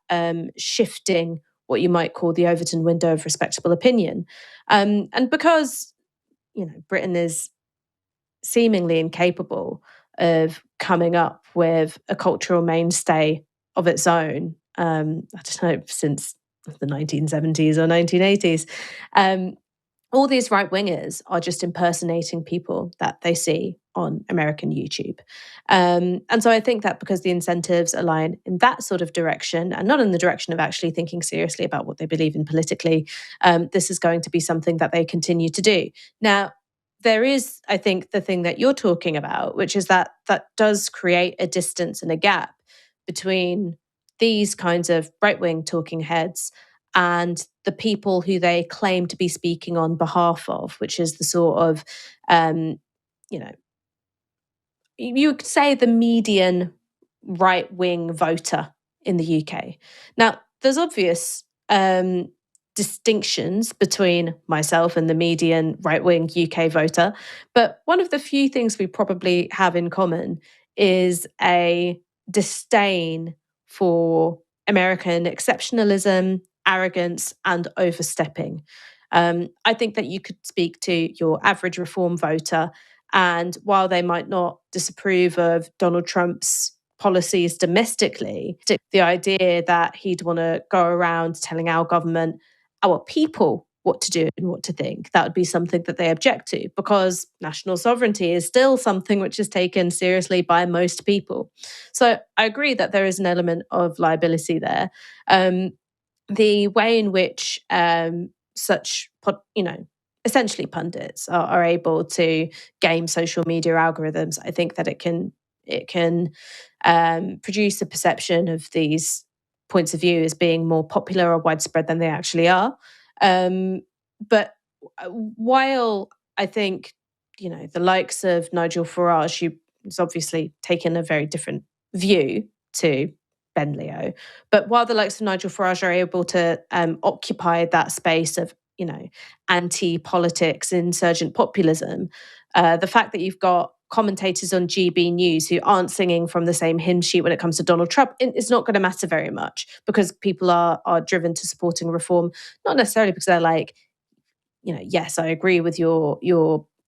shifting what you might call the Overton window of respectable opinion. And because Britain is seemingly incapable of coming up with a cultural mainstay of its own, I don't know, since the 1970s or 1980s, all these right-wingers are just impersonating people that they see on American YouTube. And so I think that because the incentives align in that sort of direction and not in the direction of actually thinking seriously about what they believe in politically, this is going to be something that they continue to do. Now, there is, I think, the thing that you're talking about, which is that does create a distance and a gap between these kinds of right-wing talking heads and the people who they claim to be speaking on behalf of, which is the sort of, you could say the median right-wing voter in the UK. Now, there's obvious distinctions between myself and the median right-wing UK voter, but one of the few things we probably have in common is a disdain for American exceptionalism, arrogance, and overstepping. I think that you could speak to your average reform voter, and while they might not disapprove of Donald Trump's policies domestically, the idea that he'd want to go around telling our government, our people, what to do and what to think, that would be something that they object to, because national sovereignty is still something which is taken seriously by most people. So I agree that there is an element of liability there. The way in which such, essentially pundits are able to game social media algorithms, I think that it can produce a perception of these points of view as being more popular or widespread than they actually are. But while I think, the likes of Nigel Farage, who has obviously taken a very different view to Ben Leo, but while the likes of Nigel Farage are able to occupy that space of, anti-politics, insurgent populism, the fact that you've got commentators on GB News who aren't singing from the same hymn sheet when it comes to Donald Trump, it's not going to matter very much because people are driven to supporting reform, not necessarily because they're like, yes, I agree with your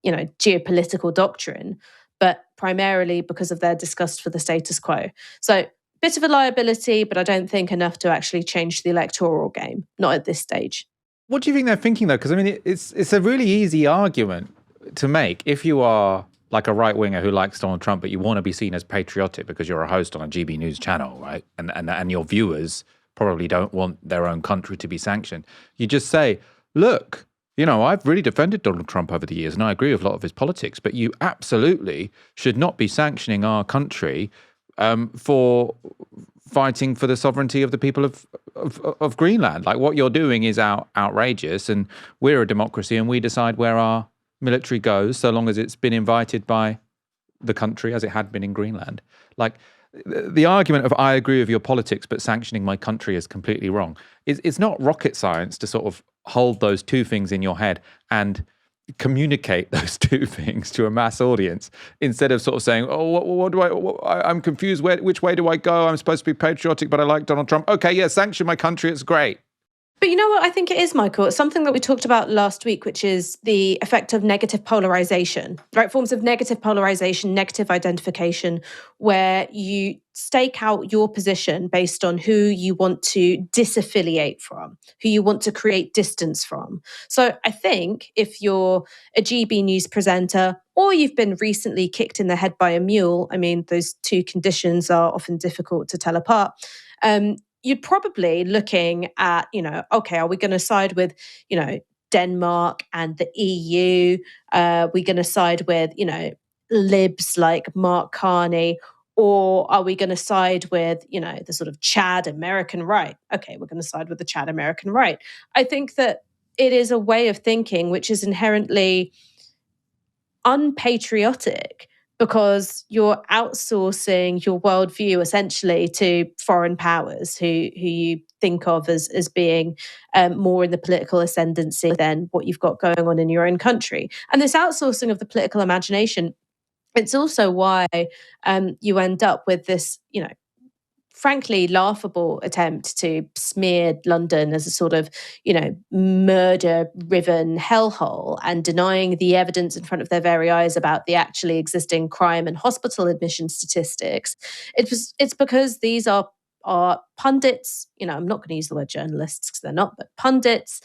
geopolitical doctrine, but primarily because of their disgust for the status quo. So bit of a liability, but I don't think enough to actually change the electoral game, not at this stage. What do you think they're thinking, though? Because, I mean, it's a really easy argument to make if you are like a right-winger who likes Donald Trump, but you want to be seen as patriotic because you're a host on a GB News channel, right? And your viewers probably don't want their own country to be sanctioned. You just say, look, I've really defended Donald Trump over the years, and I agree with a lot of his politics, but you absolutely should not be sanctioning our country for fighting for the sovereignty of the people of Greenland. Like, what you're doing is outrageous, and we're a democracy, and we decide where our military goes so long as it's been invited by the country, as it had been in Greenland. Like, the argument of I agree with your politics, but sanctioning my country is completely wrong. It's not rocket science to sort of hold those two things in your head and communicate those two things to a mass audience instead of sort of saying, I'm confused. Which way do I go? I'm supposed to be patriotic, but I like Donald Trump. Okay, yeah, sanction my country. It's great. But you know what I think it is, Michael? It's something that we talked about last week, which is the effect of negative polarization, right? Forms of negative polarization, negative identification, where you stake out your position based on who you want to disaffiliate from, who you want to create distance from. So I think if you're a GB News presenter or you've been recently kicked in the head by a mule, I mean, those two conditions are often difficult to tell apart. You'd probably looking at, okay, are we going to side with, Denmark and the EU? We're going to side with, libs like Mark Carney, or are we going to side with, the sort of Chad American right? Okay, we're going to side with the Chad American right. I think that it is a way of thinking which is inherently unpatriotic, because you're outsourcing your worldview essentially to foreign powers who you think of as being more in the political ascendancy than what you've got going on in your own country. And this outsourcing of the political imagination, it's also why you end up with this, frankly laughable attempt to smear London as a sort of, murder-riven hellhole, and denying the evidence in front of their very eyes about the actually existing crime and hospital admission statistics. It's because these are pundits, I'm not going to use the word journalists because they're not, but pundits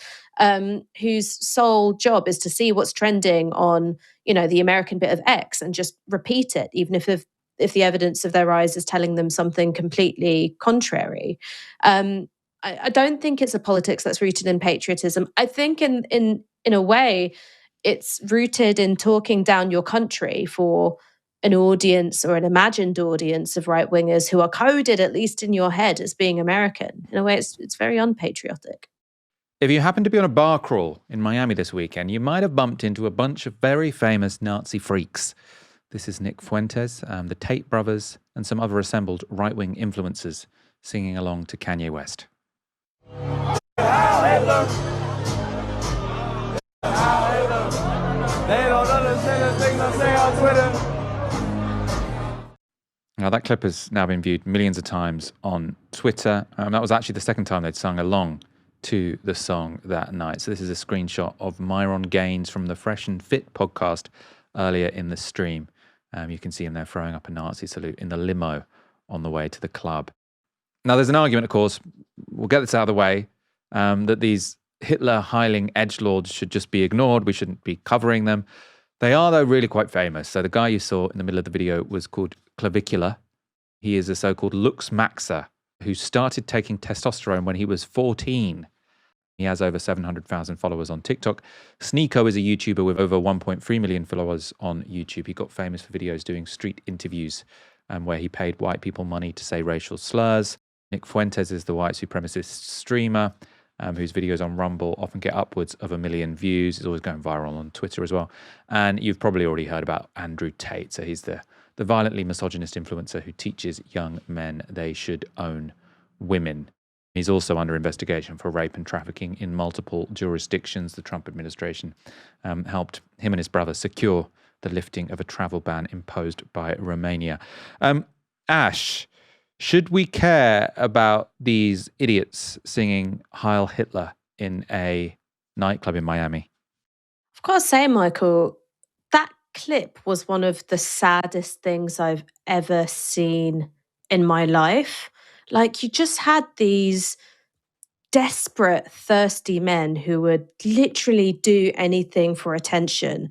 whose sole job is to see what's trending on, the American bit of X and just repeat it, even if the evidence of their eyes is telling them something completely contrary. I don't think it's a politics that's rooted in patriotism. I think in a way, it's rooted in talking down your country for an audience or an imagined audience of right-wingers who are coded, at least in your head, as being American. In a way, it's very unpatriotic. If you happen to be on a bar crawl in Miami this weekend, you might have bumped into a bunch of very famous Nazi freaks. This is Nick Fuentes, the Tate brothers, and some other assembled right-wing influencers singing along to Kanye West. They don't understand the things I say on Twitter. Now, that clip has now been viewed millions of times on Twitter. That was actually the second time they'd sung along to the song that night. So this is a screenshot of Myron Gaines from the Fresh and Fit podcast earlier in the stream. You can see him there throwing up a Nazi salute in the limo on the way to the club. Now, there's an argument, of course, we'll get this out of the way, that these Hitler-hiling edgelords should just be ignored. We shouldn't be covering them. They are, though, really quite famous. So the guy you saw in the middle of the video was called Clavicular. He is a so-called Lux Maxer who started taking testosterone when he was 14. He has over 700,000 followers on TikTok. Sneeko is a YouTuber with over 1.3 million followers on YouTube. He got famous for videos doing street interviews where he paid white people money to say racial slurs. Nick Fuentes is the white supremacist streamer whose videos on Rumble often get upwards of 1 million views. He's always going viral on Twitter as well. And you've probably already heard about Andrew Tate. So he's the violently misogynist influencer who teaches young men they should own women. He's also under investigation for rape and trafficking in multiple jurisdictions. The Trump administration helped him and his brother secure the lifting of a travel ban imposed by Romania. Ash, should we care about these idiots singing Heil Hitler in a nightclub in Miami? I've got to say, Michael, that clip was one of the saddest things I've ever seen in my life. Like, you just had these desperate, thirsty men who would literally do anything for attention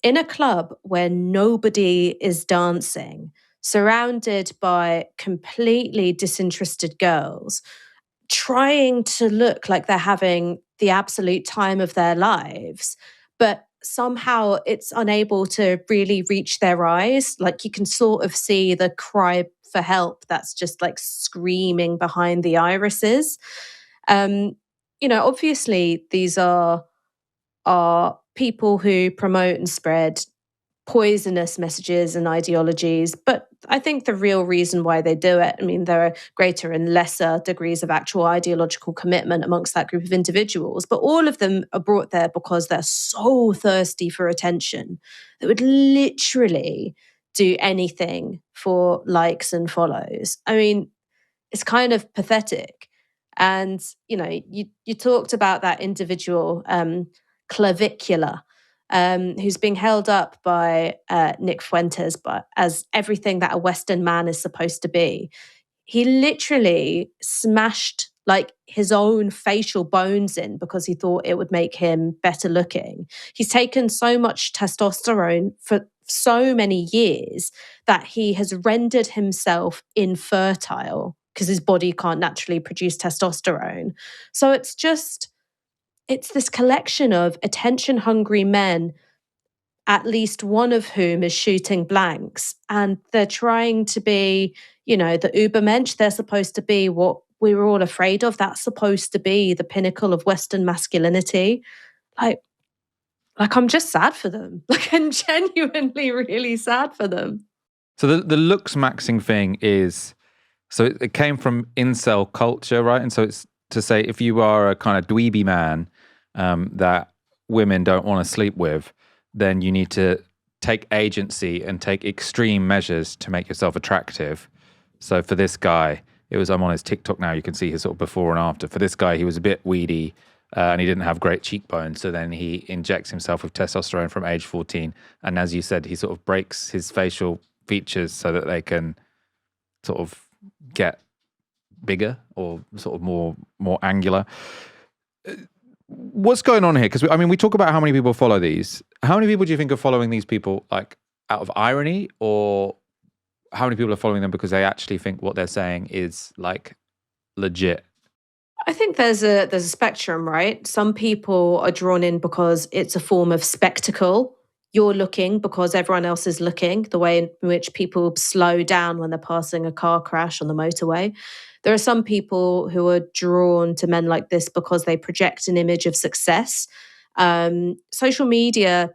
in a club where nobody is dancing, surrounded by completely disinterested girls, trying to look like they're having the absolute time of their lives, but somehow it's unable to really reach their eyes. Like, you can sort of see the cry for help that's just like screaming behind the irises. Um, Obviously these are people who promote and spread poisonous messages and ideologies. But I think the real reason why they do it, I mean, there are greater and lesser degrees of actual ideological commitment amongst that group of individuals, but all of them are brought there because they're so thirsty for attention. They would literally do anything for likes and follows. I mean, it's kind of pathetic. And, you talked about that individual, Clavicula, who's being held up by Nick Fuentes, but as everything that a Western man is supposed to be. He literally smashed like his own facial bones in because he thought it would make him better looking. He's taken so much testosterone for so many years that he has rendered himself infertile because his body can't naturally produce testosterone. So it's this collection of attention-hungry men, at least one of whom is shooting blanks, and they're trying to be, the Ubermensch. They're supposed to be what we were all afraid of. That's supposed to be the pinnacle of Western masculinity. Like I'm just sad for them. Like, I'm genuinely really sad for them. So the looks maxing thing is, so it came from incel culture, right? And so it's to say if you are a kind of dweeby man that women don't want to sleep with, then you need to take agency and take extreme measures to make yourself attractive. So for this guy, I'm on his TikTok now, you can see his sort of before and after. For this guy, he was a bit weedy and he didn't have great cheekbones. So then he injects himself with testosterone from age 14. And as you said, he sort of breaks his facial features so that they can sort of get bigger or sort of more angular. What's going on here? Because I mean, we talk about how many people follow these. How many people do you think are following these people like out of irony, or how many people are following them because they actually think what they're saying is like legit? I think there's a spectrum, right? Some people are drawn in because it's a form of spectacle. You're looking because everyone else is looking, the way in which people slow down when they're passing a car crash on the motorway. There are some people who are drawn to men like this because they project an image of success. Social media,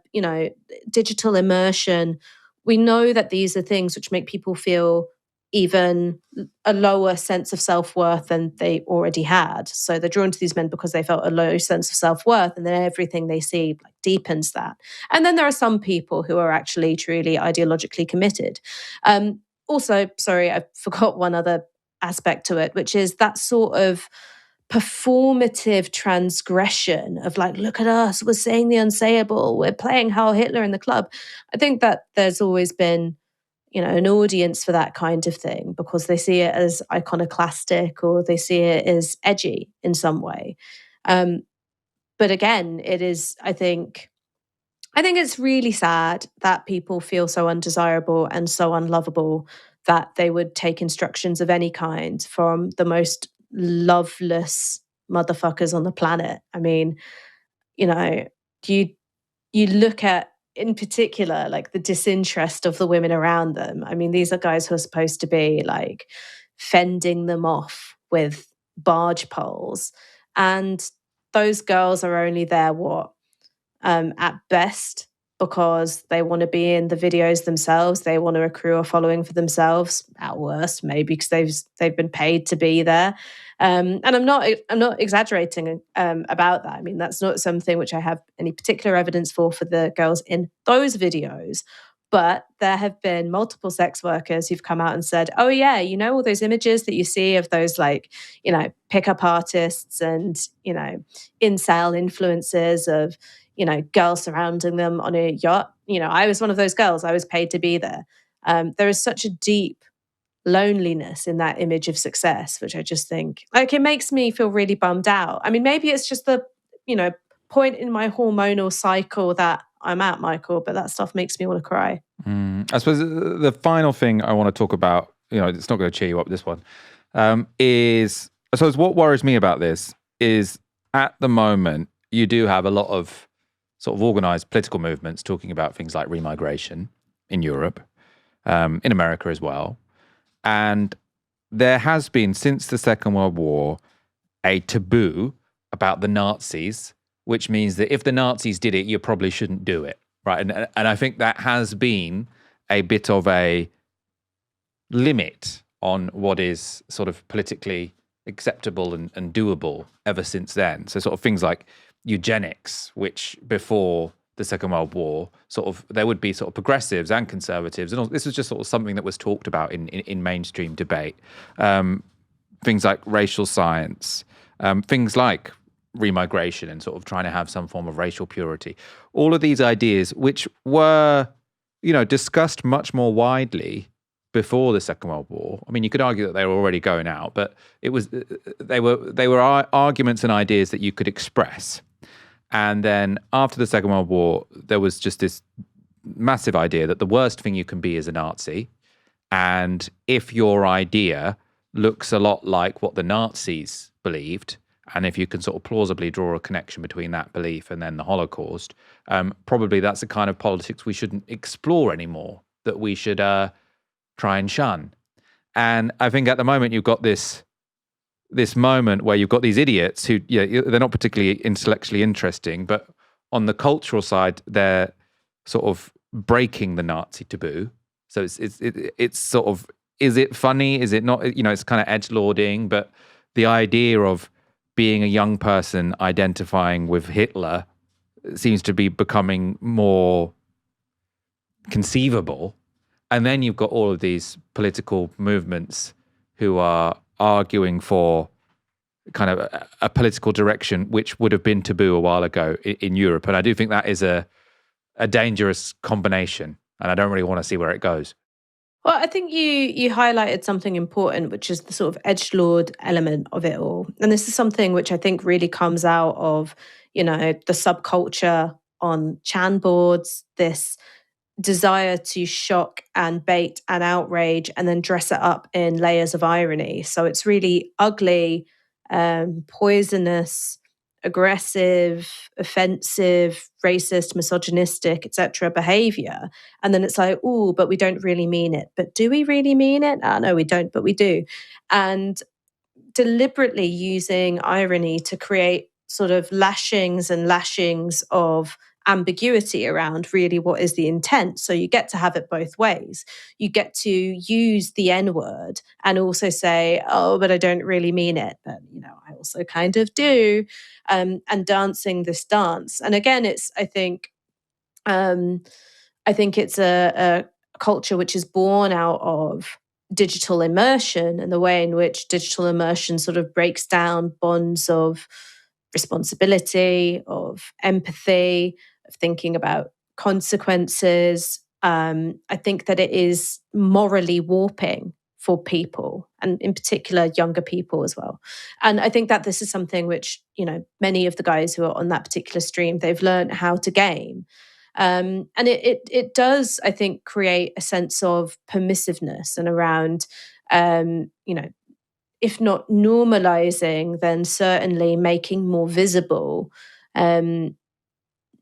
digital immersion, we know that these are things which make people feel even a lower sense of self-worth than they already had. So they're drawn to these men because they felt a low sense of self-worth, and then everything they see deepens that. And then there are some people who are actually truly ideologically committed. Also, sorry, I forgot one other aspect to it, which is that sort of performative transgression of like, look at us, we're saying the unsayable, we're playing Heil Hitler in the club. I think that there's always been an audience for that kind of thing because they see it as iconoclastic or they see it as edgy in some way. But again, it is, I think it's really sad that people feel so undesirable and so unlovable that they would take instructions of any kind from the most loveless motherfuckers on the planet. I mean, you look at, in particular, like the disinterest of the women around them. I mean, these are guys who are supposed to be like fending them off with barge poles. And those girls are only there, at best, because they want to be in the videos themselves. They want to accrue a following for themselves. At worst, maybe because they've been paid to be there. And I'm not exaggerating about that. I mean, that's not something which I have any particular evidence for the girls in those videos. But there have been multiple sex workers who've come out and said, oh, yeah, you know, all those images that you see of those, like, you know, pickup artists and, you know, incel influencers of, you know, girls surrounding them on a yacht. You know, I was one of those girls. I was paid to be there. There is such a deep loneliness in that image of success, which I just think, like, it makes me feel really bummed out. I mean, maybe it's just the, you know, point in my hormonal cycle that I'm at, Michael, but that stuff makes me want to cry. I suppose the final thing I want to talk about, you know, it's not going to cheer you up, this one, is, I suppose what worries me about this is at the moment, you do have a lot of sort of organized political movements talking about things like remigration in Europe, in America as well. And there has been, since the Second World War, a taboo about the Nazis, which means that if the Nazis did it, you probably shouldn't do it, right? And I think that has been a bit of a limit on what is sort of politically acceptable and doable ever since then. So sort of things like eugenics, which before the Second World War, sort of there would be sort of progressives and conservatives, and all, this was just sort of something that was talked about in mainstream debate. Things like racial science, things like remigration and sort of trying to have some form of racial purity. All of these ideas, which were, you know, discussed much more widely before the Second World War. I mean, you could argue that they were already going out, but it was they were arguments and ideas that you could express. And then after the Second World War, there was just this massive idea that the worst thing you can be is a Nazi. And if your idea looks a lot like what the Nazis believed, and if you can sort of plausibly draw a connection between that belief and then the Holocaust, probably that's the kind of politics we shouldn't explore anymore, that we should try and shun. And I think at the moment you've got this moment where you've got these idiots who, yeah, they're not particularly intellectually interesting, but on the cultural side, they're sort of breaking the Nazi taboo. So it's sort of, is it funny? Is it not? You know, it's kind of edgelording, but the idea of being a young person identifying with Hitler seems to be becoming more conceivable. And then you've got all of these political movements who are arguing for kind of a political direction which would have been taboo a while ago in Europe. And I do think that is a dangerous combination, and I don't really want to see where it goes. Well, I think you highlighted something important, which is the sort of edgelord element of it all. And this is something which I think really comes out of, you know, the subculture on Chan boards, this desire to shock and bait and outrage and then dress it up in layers of irony. So it's really ugly, poisonous, aggressive, offensive, racist, misogynistic, etc. behavior. And then it's like, oh, but we don't really mean it. But do we really mean it? No, we don't, but we do. And deliberately using irony to create sort of lashings of ambiguity around really what is the intent. So you get to have it both ways. You get to use the N-word and also say, oh, but I don't really mean it. But, you know, I also kind of do. And dancing this dance. And again, I think it's a culture which is born out of digital immersion and the way in which digital immersion sort of breaks down bonds of responsibility, of empathy, of thinking about consequences. I think that it is morally warping for people, and in particular younger people as well. And I think that this is something which, you know, many of the guys who are on that particular stream, they've learned how to game. And it does, I think, create a sense of permissiveness and around, you know, if not normalizing, then certainly making more visible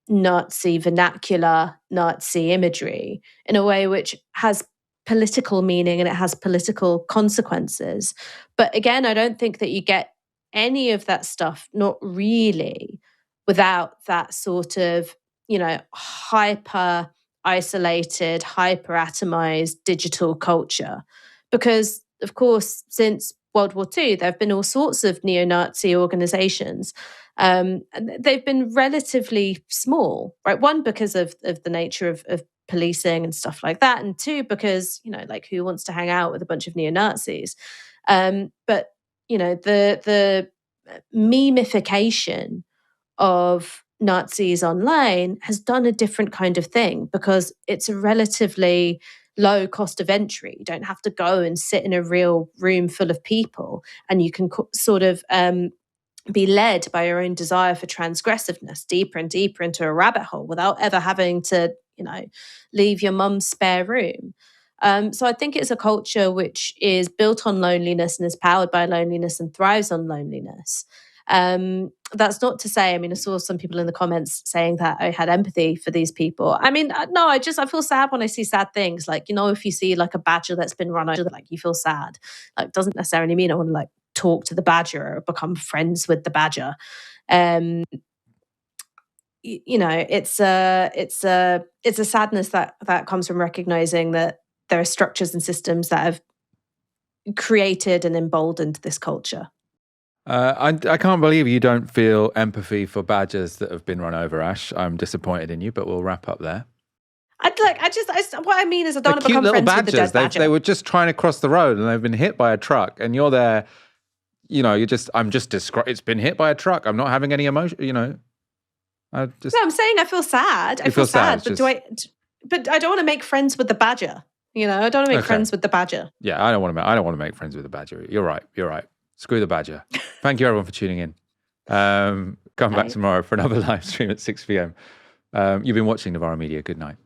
Nazi vernacular, Nazi imagery in a way which has political meaning and it has political consequences. But again, I don't think that you get any of that stuff, not really, without that sort of hyper isolated, hyper atomized digital culture. Because, of course, since World War II, there have been all sorts of neo-Nazi organizations. And they've been relatively small, right? One, because of the nature of policing and stuff like that. And two, because, who wants to hang out with a bunch of neo-Nazis? But, the memification of Nazis online has done a different kind of thing because it's a relatively low cost of entry. You don't have to go and sit in a real room full of people, and you can sort of be led by your own desire for transgressiveness deeper and deeper into a rabbit hole without ever having to, leave your mum's spare room. So I think it's a culture which is built on loneliness and is powered by loneliness and thrives on loneliness. That's not to say, I saw some people in the comments saying that I had empathy for these people. No, I feel sad when I see sad things. Like, if you see like a badger that's been run over, like you feel sad. Like, doesn't necessarily mean I want to like talk to the badger or become friends with the badger. It's a sadness that comes from recognizing that there are structures and systems that have created and emboldened this culture. I can't believe you don't feel empathy for badgers that have been run over, Ash. I'm disappointed in you, but we'll wrap up there. What I mean is I don't want to become friends with the dead badger. They were just trying to cross the road and they've been hit by a truck, and you're there. It's been hit by a truck. I'm not having any emotion. No, I'm saying I feel sad. I feel sad, but I don't want to make friends with the badger. I don't want to make friends with the badger. Yeah, I don't want to make friends with the badger. You're right. Screw the badger. Thank you everyone for tuning in. Come back tomorrow for another live stream at 6 p.m. You've been watching Novara Media. Good night.